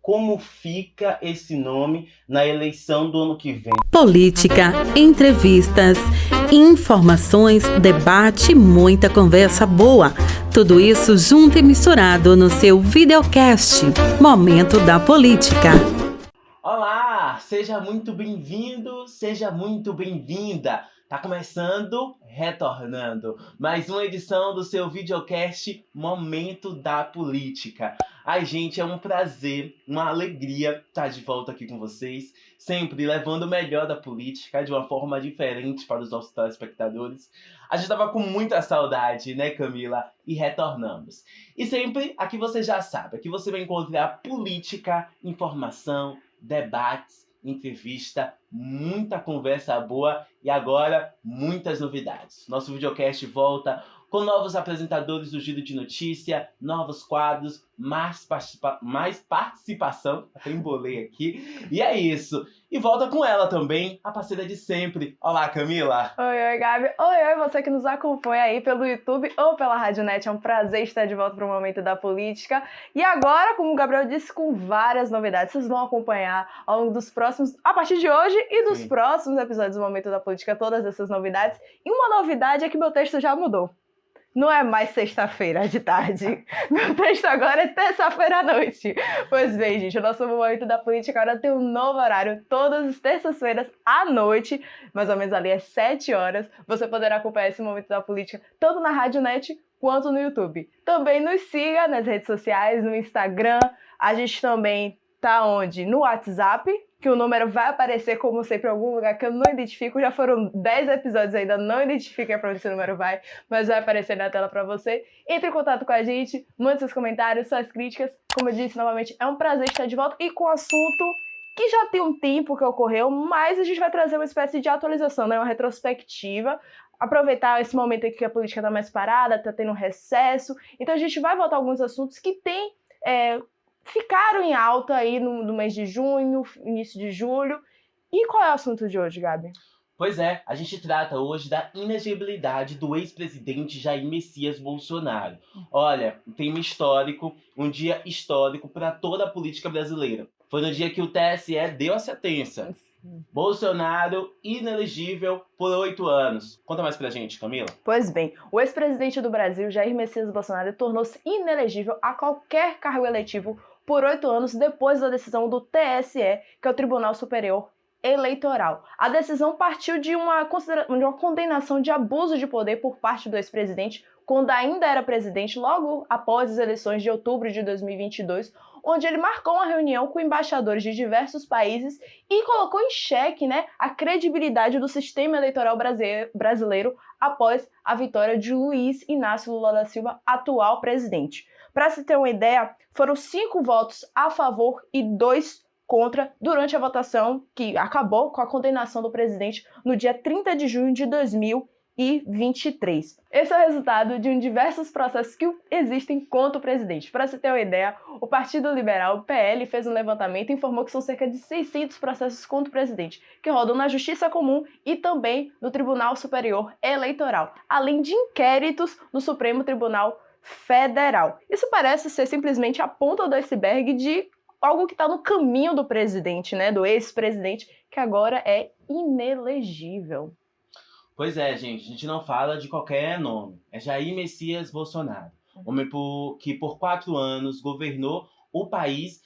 como fica esse nome na eleição do ano que vem. Política, entrevistas, informações, debate e muita conversa boa. Tudo isso junto e misturado no seu videocast Momento da Política. Olá, seja muito bem-vindo, seja muito bem-vinda. Tá começando, retornando, mais uma edição do seu videocast Momento da Política. Ai, gente, é um prazer, uma alegria estar de volta aqui com vocês, sempre levando o melhor da política de uma forma diferente para os nossos telespectadores. A gente tava com muita saudade, né, Camila? E retornamos. E sempre, aqui você já sabe, aqui você vai encontrar política, informação, debates, entrevista, muita conversa boa e agora muitas novidades. Nosso videocast volta com novos apresentadores do Giro de Notícia, novos quadros, mais participação, até embolei aqui, e é isso. E volta com ela também, a parceira de sempre. Olá, Camila! Oi, Gabi. Oi, você que nos acompanha aí pelo YouTube ou pela Radionet. É um prazer estar de volta para o Momento da Política. E agora, como o Gabriel disse, com várias novidades. Vocês vão acompanhar ao longo dos próximos, a partir de hoje e dos próximos episódios do Momento da Política, todas essas novidades. E uma novidade é que meu texto já mudou. Não é mais sexta-feira de tarde. Meu texto agora é terça-feira à noite. Pois bem, gente, o nosso Momento da Política agora tem um novo horário. Todas as terças-feiras à noite, mais ou menos ali às 7 horas, você poderá acompanhar esse Momento da Política tanto na Radionet quanto no YouTube. Também nos siga nas redes sociais, no Instagram. A gente também tá onde? No WhatsApp, que o número vai aparecer, como sempre, em algum lugar que eu não identifico. Já foram 10 episódios ainda, não identifiquei para onde esse número vai, mas vai aparecer na tela para você. Entre em contato com a gente, mande seus comentários, suas críticas. Como eu disse, novamente, é um prazer estar de volta e com um assunto que já tem um tempo que ocorreu, mas a gente vai trazer uma espécie de atualização, né? Uma retrospectiva. Aproveitar esse momento aqui que a política está mais parada, está tendo um recesso. Então a gente vai voltar a alguns assuntos que ficaram em alta aí no mês de junho, início de julho. E qual é o assunto de hoje, Gabi? Pois é, a gente trata hoje da inegibilidade do ex-presidente Jair Messias Bolsonaro. Olha, tem um dia histórico para toda a política brasileira. Foi no dia que o TSE deu a sentença. Bolsonaro inelegível por 8 anos. Conta mais pra gente, Camila. Pois bem, o ex-presidente do Brasil, Jair Messias Bolsonaro, tornou-se inelegível a qualquer cargo eletivo por 8 anos depois da decisão do TSE, que é o Tribunal Superior Eleitoral. A decisão partiu de uma condenação de abuso de poder por parte do ex-presidente, quando ainda era presidente, logo após as eleições de outubro de 2022, onde ele marcou uma reunião com embaixadores de diversos países e colocou em xeque, a credibilidade do sistema eleitoral brasileiro após a vitória de Luiz Inácio Lula da Silva, atual presidente. Para se ter uma ideia, foram 5 votos a favor e 2 contra durante a votação que acabou com a condenação do presidente no dia 30 de junho de 2023. Esse é o resultado de diversos processos que existem contra o presidente. Para se ter uma ideia, o Partido Liberal, o PL, fez um levantamento e informou que são cerca de 600 processos contra o presidente, que rodam na Justiça Comum e também no Tribunal Superior Eleitoral, além de inquéritos no Supremo Tribunal Federal. Isso parece ser simplesmente a ponta do iceberg de algo que está no caminho do presidente, do ex-presidente, que agora é inelegível. Pois é, gente, a gente não fala de qualquer nome. É Jair Messias Bolsonaro, homem que por 4 anos governou o país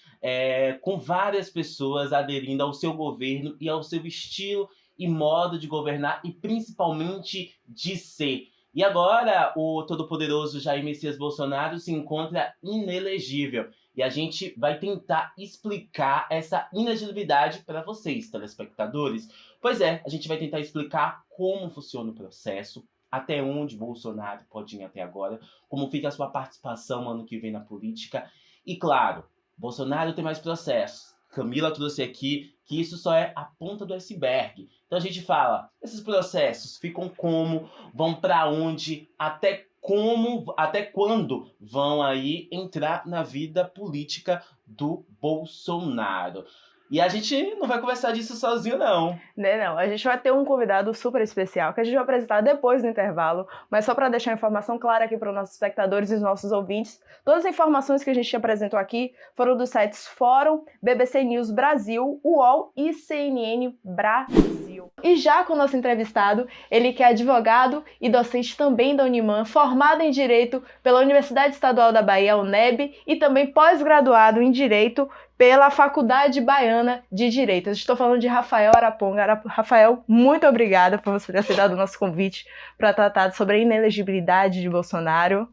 com várias pessoas aderindo ao seu governo e ao seu estilo e modo de governar e principalmente de ser. E agora o todo-poderoso Jair Messias Bolsonaro se encontra inelegível. E a gente vai tentar explicar essa inelegibilidade para vocês, telespectadores. Pois é, a gente vai tentar explicar como funciona o processo, até onde Bolsonaro pode ir até agora, como fica a sua participação ano que vem na política. E claro, Bolsonaro tem mais processos. Camila trouxe aqui que isso só é a ponta do iceberg. Então a gente fala, esses processos ficam como, vão para onde, até quando vão aí entrar na vida política do Bolsonaro. E a gente não vai conversar disso sozinho, não. Né, não. A gente vai ter um convidado super especial que a gente vai apresentar depois do intervalo, mas só para deixar a informação clara aqui para os nossos espectadores e os nossos ouvintes, todas as informações que a gente apresentou aqui foram dos sites Fórum, BBC News Brasil, UOL e CNN Brasil. E já com o nosso entrevistado, ele que é advogado e docente também da Uniman, formado em Direito pela Universidade Estadual da Bahia, UNEB, e também pós-graduado em Direito pela Faculdade Baiana de Direito. Eu estou falando de Rafael Araponga. Rafael, muito obrigada por você ter aceitado o nosso convite para tratar sobre a inelegibilidade de Bolsonaro.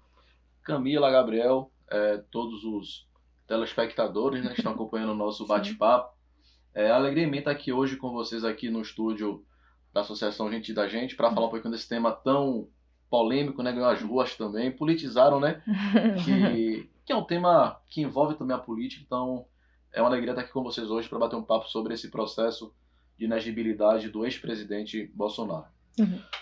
Camila, Gabriel, todos os telespectadores, né, que estão acompanhando o nosso bate-papo. Alegria em mim estar aqui hoje com vocês aqui no estúdio da Associação Gente da Gente para falar um pouquinho desse tema tão polêmico, né, ganhou as ruas também, politizaram, né, que é um tema que envolve também a política, então é uma alegria estar aqui com vocês hoje para bater um papo sobre esse processo de inegibilidade do ex-presidente Bolsonaro.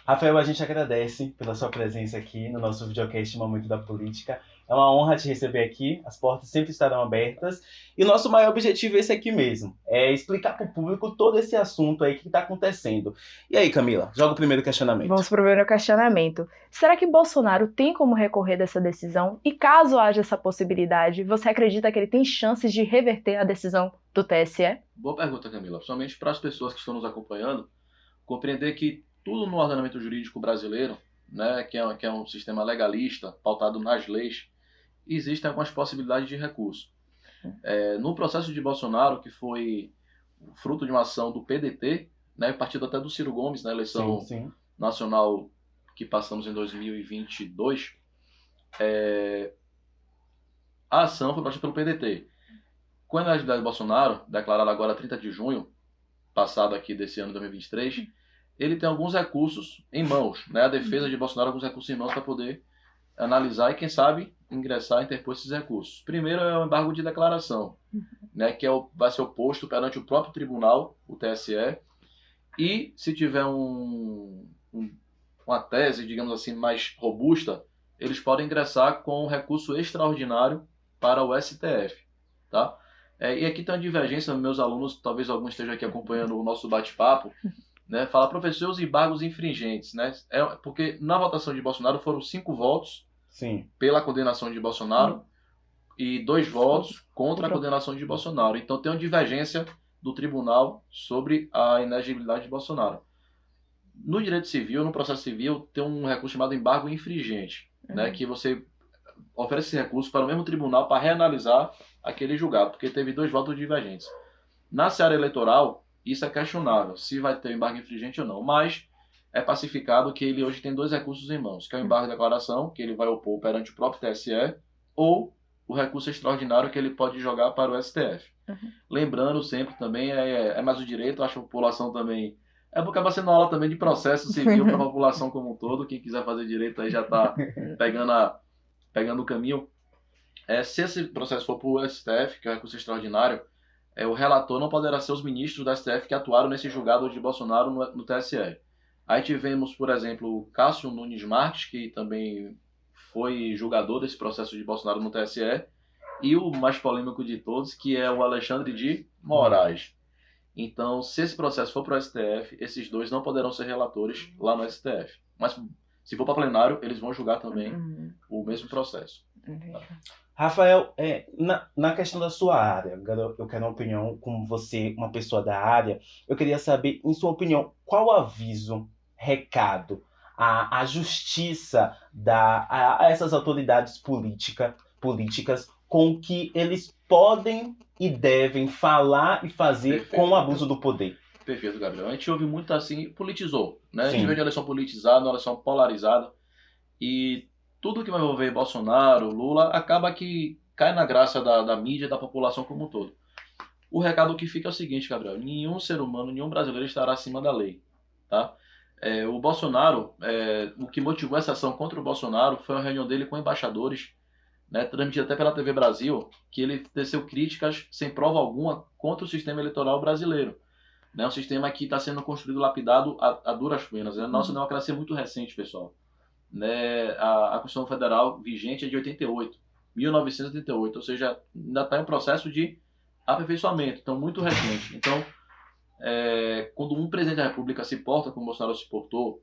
Rafael, a gente agradece pela sua presença aqui no nosso videocast Momento da Política. É uma honra te receber aqui, as portas sempre estarão abertas. E o nosso maior objetivo é esse aqui mesmo, é explicar para o público todo esse assunto aí que está acontecendo. E aí, Camila, joga o primeiro questionamento. Vamos para o primeiro questionamento. Será que Bolsonaro tem como recorrer dessa decisão? E caso haja essa possibilidade, você acredita que ele tem chances de reverter a decisão do TSE? Boa pergunta, Camila. Principalmente para as pessoas que estão nos acompanhando, compreender que tudo no ordenamento jurídico brasileiro, né, que é um sistema legalista, pautado nas leis, existem algumas possibilidades de recurso. No processo de Bolsonaro, que foi fruto de uma ação do PDT, né, partido até do Ciro Gomes, na eleição nacional que passamos em 2022, a ação foi praticada pelo PDT. Com a elegibilidade de Bolsonaro, declarada agora 30 de junho, passado aqui desse ano de 2023, ele tem alguns recursos em mãos, né? A defesa de Bolsonaro alguns recursos em mãos para poder analisar e, quem sabe, ingressar e interpor esses recursos. Primeiro é o embargo de declaração, né? Que vai ser oposto perante o próprio tribunal, o TSE, e se tiver uma tese, digamos assim, mais robusta, eles podem ingressar com um recurso extraordinário para o STF, tá? E aqui tem uma divergência, meus alunos, talvez alguns estejam aqui acompanhando o nosso bate-papo, né, fala, professor, os embargos infringentes, né? Porque na votação de Bolsonaro foram 5 votos pela condenação de Bolsonaro e 2 votos contra a condenação de Bolsonaro. Então tem uma divergência do tribunal sobre a inegibilidade de Bolsonaro. No direito civil, no processo civil, tem um recurso chamado embargo infringente, né, que você oferece esse recurso para o mesmo tribunal para reanalisar aquele julgado, porque teve 2 votos divergentes. Na seara eleitoral, isso é questionável, se vai ter embargo infringente ou não, mas é pacificado que ele hoje tem 2 recursos em mãos, que é o embargo de declaração, que ele vai opor perante o próprio TSE, ou o recurso extraordinário que ele pode jogar para o STF. Lembrando sempre também, é mais o direito, acho que a população também... porque acaba sendo aula também de processo civil para a população como um todo, quem quiser fazer direito aí já está pegando o caminho. Se esse processo for para o STF, que é o recurso extraordinário, o relator não poderá ser os ministros da STF que atuaram nesse julgado de Bolsonaro no TSE. Aí tivemos, por exemplo, o Cássio Nunes Marques, que também foi julgador desse processo de Bolsonaro no TSE, e o mais polêmico de todos, que é o Alexandre de Moraes. Então, se esse processo for para o STF, esses 2 não poderão ser relatores lá no STF. Mas se for para plenário, eles vão julgar também o mesmo processo. Tá? Rafael, na questão da sua área, eu quero uma opinião, como você, uma pessoa da área, eu queria saber, em sua opinião, qual aviso, recado, a justiça dá a essas autoridades políticas com que eles podem e devem falar e fazer com o abuso do poder? Perfeito, Gabriel. A gente ouve muito assim, politizou, né? A gente vê uma eleição politizada, uma eleição polarizada, e tudo que vai envolver Bolsonaro, Lula, acaba que cai na graça da mídia e da população como um todo. O recado que fica é o seguinte, Gabriel, nenhum ser humano, nenhum brasileiro estará acima da lei, tá? O Bolsonaro, o que motivou essa ação contra o Bolsonaro foi uma reunião dele com embaixadores, né, transmitida até pela TV Brasil, que ele teceu críticas sem prova alguma contra o sistema eleitoral brasileiro. Né, um sistema que está sendo construído, lapidado a duras penas. A nossa democracia é muito recente, pessoal. Né, a Constituição Federal vigente é de 1988, ou seja, ainda está em um processo de aperfeiçoamento, então muito recente. Então, quando um presidente da República se porta como Bolsonaro se portou,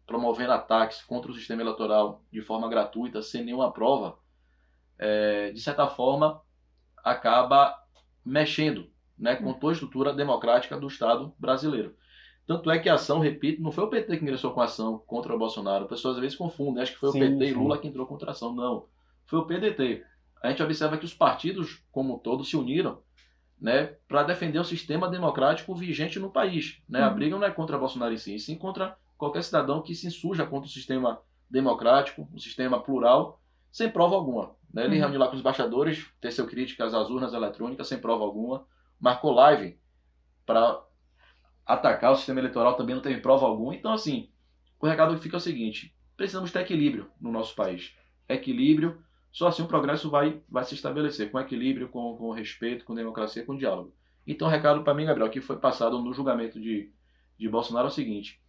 promovendo ataques contra o sistema eleitoral de forma gratuita, sem nenhuma prova, de certa forma, acaba mexendo, né, com toda a estrutura democrática do Estado brasileiro. Tanto é que a ação, repito, não foi o PT que ingressou com a ação contra o Bolsonaro. Pessoas às vezes confundem, acho que foi o PT e Lula que entrou contra a ação. Não, foi o PDT. A gente observa que os partidos, como um todo, se uniram, né, para defender o sistema democrático vigente no país. Né? A briga não é contra Bolsonaro em si, sim contra qualquer cidadão que se insurja contra o sistema democrático, o sistema plural, sem prova alguma. Né? Ele reuniu lá com os embaixadores, teceu críticas às urnas eletrônicas, sem prova alguma, marcou live para atacar o sistema eleitoral, também não teve prova alguma. Então, assim, o recado que fica é o seguinte: precisamos ter equilíbrio no nosso país. Equilíbrio, só assim o progresso vai se estabelecer, com equilíbrio, com respeito, com democracia, com diálogo. Então, o recado para mim, Gabriel, que foi passado no julgamento de Bolsonaro é o seguinte: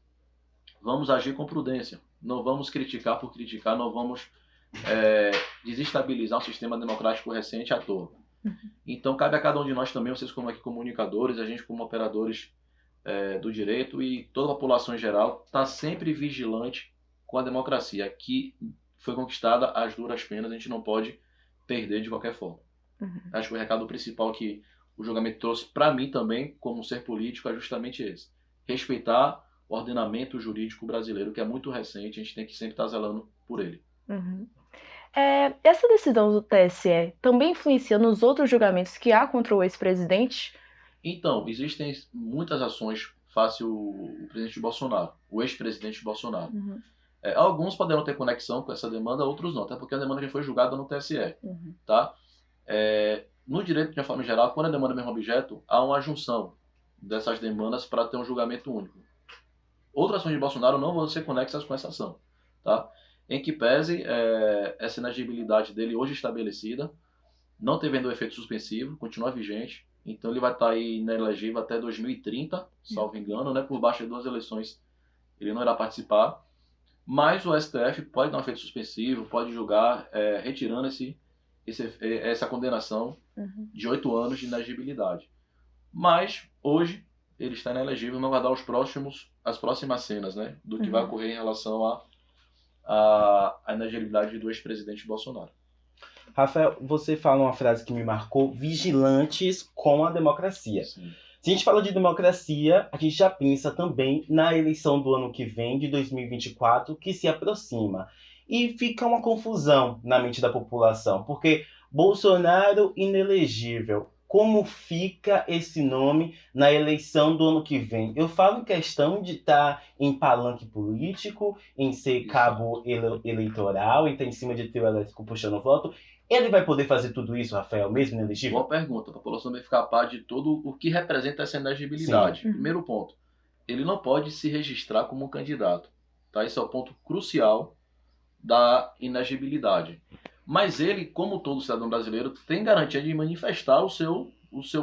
vamos agir com prudência, não vamos criticar por criticar, não vamos desestabilizar um sistema democrático recente à toa. Então, cabe a cada um de nós também, vocês como aqui comunicadores, a gente como operadores do direito e toda a população em geral, está sempre vigilante com a democracia, que foi conquistada às duras penas, a gente não pode perder de qualquer forma. Acho que o recado principal que o julgamento trouxe para mim também, como ser político, é justamente esse: respeitar o ordenamento jurídico brasileiro, que é muito recente, a gente tem que sempre estar zelando por ele. Essa decisão do TSE também influencia nos outros julgamentos que há contra o ex-presidente? Então, existem muitas ações face o presidente Bolsonaro, o ex-presidente Bolsonaro. Alguns poderão ter conexão com essa demanda, outros não, até porque a demanda já foi julgada no TSE. Tá? No direito, de uma forma geral, quando a demanda é o mesmo objeto, há uma junção dessas demandas para ter um julgamento único. Outras ações de Bolsonaro não vão ser conexas com essa ação. Tá? Em que pese essa inagibilidade dele hoje estabelecida, não tendo efeito suspensivo, continua vigente. Então ele vai estar aí inelegível até 2030, salvo engano, né? Por baixo de 2 eleições ele não irá participar. Mas o STF pode dar um efeito suspensivo, pode julgar retirando essa condenação de 8 anos de inagibilidade. Mas hoje ele está inelegível, não vai dar as próximas cenas, né? Do que vai ocorrer em relação à inagibilidade do ex-presidente Bolsonaro. Rafael, você fala uma frase que me marcou: vigilantes com a democracia. Sim. Se a gente fala de democracia, a gente já pensa também na eleição do ano que vem, de 2024, que se aproxima. E fica uma confusão na mente da população, porque Bolsonaro inelegível, como fica esse nome na eleição do ano que vem? Eu falo em questão de estar em palanque político, em ser cabo eleitoral, em estar em cima de trio elétrico puxando voto. Ele vai poder fazer tudo isso, Rafael, mesmo inelegível? Boa pergunta. A população vai ficar a par de tudo o que representa essa inelegibilidade. Primeiro ponto, ele não pode se registrar como um candidato. Tá? Esse é o ponto crucial da inelegibilidade. Mas ele, como todo cidadão brasileiro, tem garantia de manifestar o seu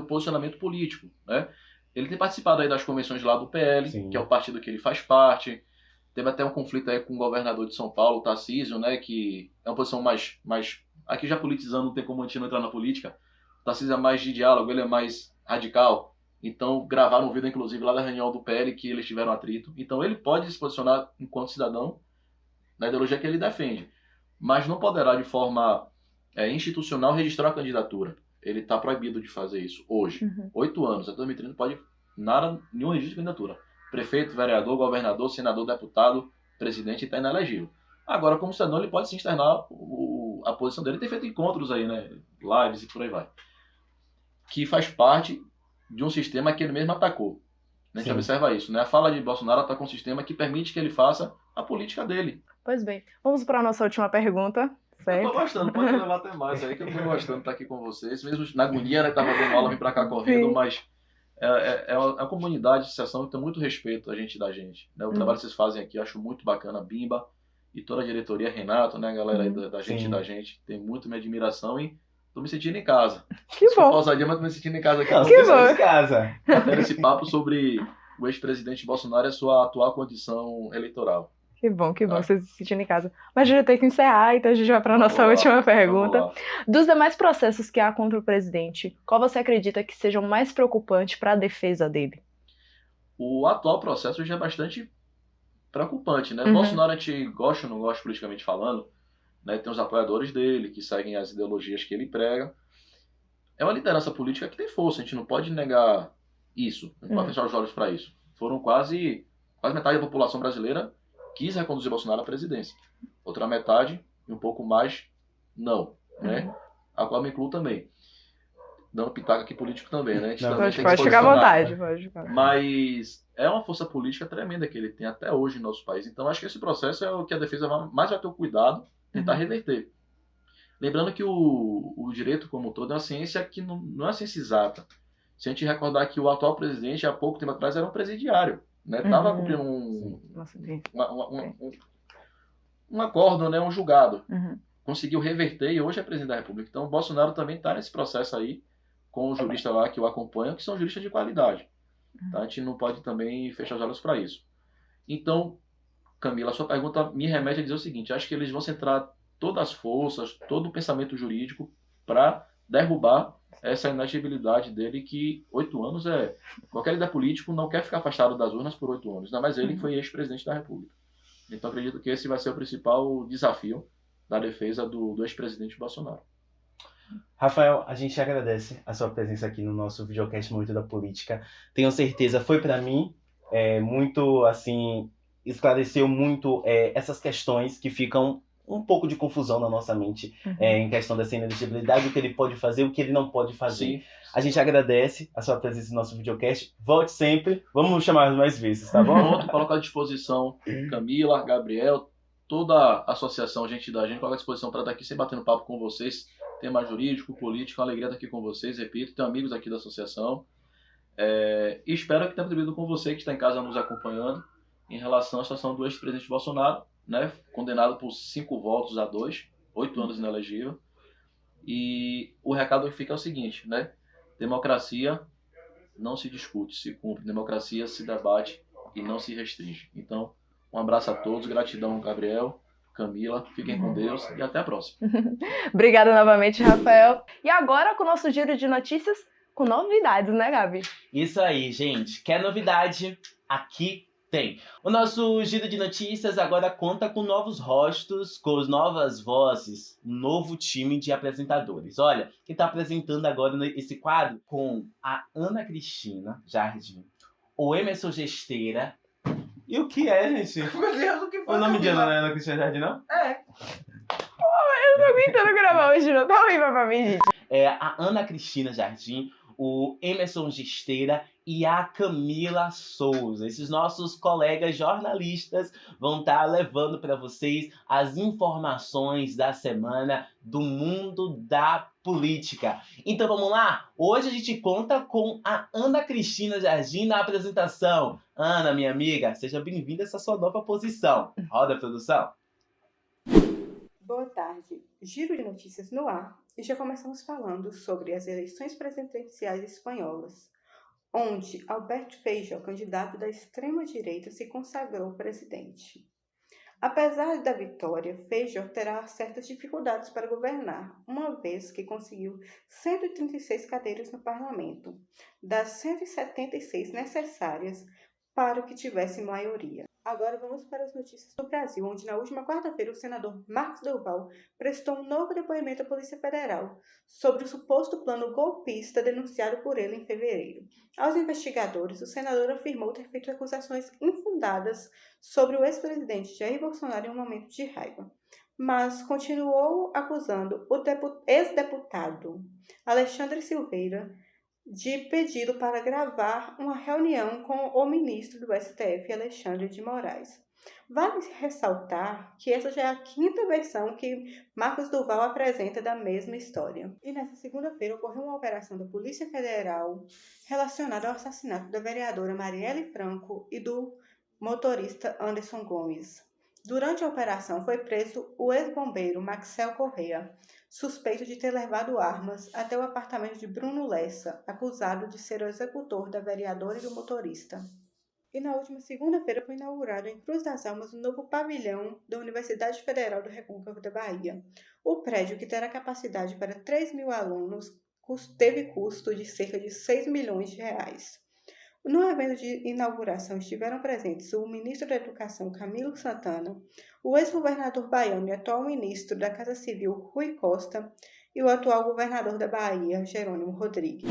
posicionamento político. Né? Ele tem participado aí das convenções lá do PL, Sim. que é o partido que ele faz parte. Teve até um conflito aí com o governador de São Paulo, Tarcísio, né, que é uma posição mais... Aqui já politizando, não tem como a gente não entrar na política. O Tarcísio é mais de diálogo, ele é mais radical. Então gravaram um vídeo, inclusive, lá da reunião do PL, que eles tiveram atrito. Então ele pode se posicionar enquanto cidadão na ideologia que ele defende. Mas não poderá, de forma institucional, registrar a candidatura. Ele está proibido de fazer isso hoje. 8 anos, até 2030 não pode nenhum registro de candidatura. Prefeito, vereador, governador, senador, deputado, presidente, está inelegível. Agora, como cidadão, ele pode se externar a posição dele. Tem feito encontros aí, né? Lives e por aí vai. Que faz parte de um sistema que ele mesmo atacou. A gente observa isso, né? A fala de Bolsonaro atacou um sistema que permite que ele faça a política dele. Pois bem, vamos para a nossa última pergunta. Certo? Eu tô gostando, pode levar até mais aí, que eu tô gostando de estar aqui com vocês. Mesmo na agonia, né? Tava dando aula, vim pra cá correndo, Sim. mas é uma comunidade de associação que tem muito respeito da gente. Né? O trabalho que vocês fazem aqui, eu acho muito bacana. Bimba e toda a diretoria, Renato, né, a galera aí da gente, tem muito minha admiração e tô me sentindo em casa. Que bom. Pausadinha, mas tô me sentindo em casa aqui. Que bom. Em casa. Até esse papo sobre o ex-presidente Bolsonaro e a sua atual condição eleitoral. Que bom, Tá. você se sentindo em casa. Mas a gente tem que encerrar, então a gente vai para a nossa Vamos lá, última vamos pergunta. lá. Dos demais processos que há contra o presidente, qual você acredita que sejam mais preocupantes para a defesa dele? O atual processo já é bastante preocupante, né? Uhum. Bolsonaro, a gente gosta ou não gosta politicamente falando, né? Tem os apoiadores dele, que seguem as ideologias que ele prega. É uma liderança política que tem força, a gente não pode negar isso, não pode fechar os olhos para isso. Foram quase metade da população brasileira quis reconduzir Bolsonaro à presidência. Outra metade, e um pouco mais, não, né? A qual me incluo também. Dando pitaco aqui político também, né? A gente Não, também tem que Pode se ficar à posicionar. vontade, pode ficar. Mas é uma força política tremenda que ele tem até hoje no nosso país. Então acho que esse processo é o que a defesa mais vai ter o cuidado de tentar reverter. Lembrando que o direito como um todo é uma ciência que não é uma ciência exata. Se a gente recordar que o atual presidente, há pouco tempo atrás, era um presidiário. Estava cumprindo um acordo, né, um julgado. Conseguiu reverter e hoje é presidente da República. Então o Bolsonaro também está nesse processo aí, com o jurista lá que o acompanha, que são juristas de qualidade. Tá? A gente não pode também fechar os olhos para isso. Então, Camila, a sua pergunta me remete a dizer o seguinte: acho que eles vão centrar todas as forças, todo o pensamento jurídico para derrubar essa inelegibilidade dele, que 8 anos é... Qualquer líder político não quer ficar afastado das urnas por 8 anos, ainda mais ele que foi ex-presidente da República. Então acredito que esse vai ser o principal desafio da defesa do ex-presidente Bolsonaro. Rafael, a gente agradece a sua presença aqui no nosso videocast Momento da Política. Tenho certeza, foi para mim muito, assim, esclareceu muito essas questões que ficam um pouco de confusão na nossa mente em questão dessa inelegibilidade, o que ele pode fazer, o que ele não pode fazer. Sim. A gente agradece a sua presença no nosso videocast. Volte sempre, vamos chamar mais vezes, tá bom? Pronto, coloco à disposição Camila, Gabriel, toda a associação Gente da Gente, coloco à disposição para estar aqui sempre batendo papo com vocês. Tema jurídico, político, uma alegria estar aqui com vocês, repito, tenho amigos aqui da associação. E espero que tenha contribuído com você que está em casa nos acompanhando em relação à situação do ex-presidente Bolsonaro, né, condenado por 5-2, 8 anos inelegível. E o recado que fica é o seguinte, né? Democracia não se discute, se cumpre. Democracia se debate e não se restringe. Então, um abraço a todos, gratidão, Gabriel, Camila, fiquem com Deus e até a próxima. Obrigada novamente, Rafael. E agora com o nosso giro de notícias com novidades, né, Gabi? Isso aí, gente. Quer novidade? Aqui tem. O nosso giro de notícias agora conta com novos rostos, com novas vozes, um novo time de apresentadores. Olha, quem está apresentando agora esse quadro com a Ana Cristina Jardim, o Emerson Gesteira. E o que é, gente? Meu Deus, o que foi? O nome de Ana Cristina Jardim, não? É. Eu não tô aguentando gravar hoje, não. Tá horrível pra mim, gente. É a Ana Cristina Jardim, o Emerson Gesteira e a Camila Souza. Esses nossos colegas jornalistas vão estar levando para vocês as informações da semana do mundo da política. Então vamos lá? Hoje a gente conta com a Ana Cristina Jardim na apresentação. Ana, minha amiga, seja bem-vinda a essa sua nova posição. Roda a produção. Boa tarde. Giro de notícias no ar. E já começamos falando sobre as eleições presidenciais espanholas, onde Alberto Feijóo, candidato da extrema-direita, se consagrou presidente. Apesar da vitória, Feijóo terá certas dificuldades para governar, uma vez que conseguiu 136 cadeiras no parlamento, das 176 necessárias para que tivesse maioria. Agora vamos para as notícias do Brasil, onde na última quarta-feira o senador Marcos Duval prestou um novo depoimento à Polícia Federal sobre o suposto plano golpista denunciado por ele em fevereiro. Aos investigadores, o senador afirmou ter feito acusações infundadas sobre o ex-presidente Jair Bolsonaro em um momento de raiva, mas continuou acusando o ex-deputado Alexandre Silveira de pedido para gravar uma reunião com o ministro do STF, Alexandre de Moraes. Vale ressaltar que essa já é a quinta versão que Marcos Duval apresenta da mesma história. E nessa segunda-feira ocorreu uma operação da Polícia Federal relacionada ao assassinato da vereadora Marielle Franco e do motorista Anderson Gomes. Durante a operação foi preso o ex-bombeiro Maxel Correa, suspeito de ter levado armas até o apartamento de Bruno Lessa, acusado de ser o executor da vereadora e do motorista. E na última segunda-feira foi inaugurado em Cruz das Almas o novo pavilhão da Universidade Federal do Recôncavo da Bahia. O prédio, que terá capacidade para 3.000 alunos, teve custo de cerca de 6 milhões de reais. No evento de inauguração estiveram presentes o ministro da Educação, Camilo Santana, o ex-governador baiano e atual ministro da Casa Civil, Rui Costa, e o atual governador da Bahia, Jerônimo Rodrigues.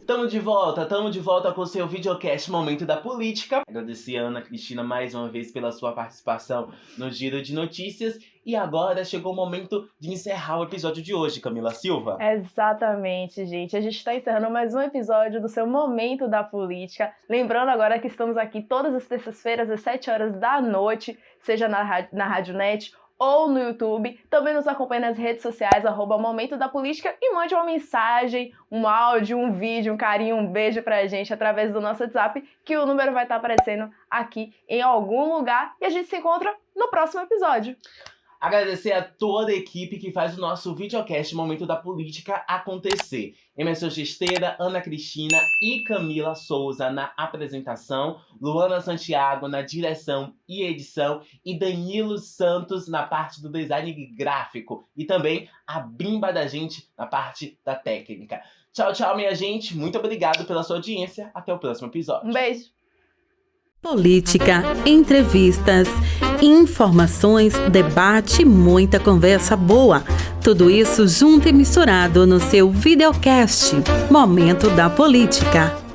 Tamo de volta com o seu videocast Momento da Política. Agradecer a Ana Cristina mais uma vez pela sua participação no Giro de Notícias. E agora chegou o momento de encerrar o episódio de hoje, Camila Silva. Exatamente, gente. A gente está encerrando mais um episódio do seu Momento da Política. Lembrando agora que estamos aqui todas as terças-feiras, às 7 horas da noite, seja na Rádio Net ou no YouTube. Também nos acompanhe nas redes sociais, @Momento da Política, e mande uma mensagem, um áudio, um vídeo, um carinho, um beijo pra gente através do nosso WhatsApp, que o número vai estar aparecendo aqui em algum lugar, e a gente se encontra no próximo episódio. Agradecer a toda a equipe que faz o nosso videocast Momento da Política acontecer. Emerson Gesteira, Ana Cristina e Camila Souza na apresentação, Luana Santiago na direção e edição e Danilo Santos na parte do design gráfico e também a Bimba da gente na parte da técnica. Tchau, tchau, minha gente. Muito obrigado pela sua audiência. Até o próximo episódio. Um beijo. Política, entrevistas, informações, debate, muita conversa boa. Tudo isso junto e misturado no seu videocast Momento da Política.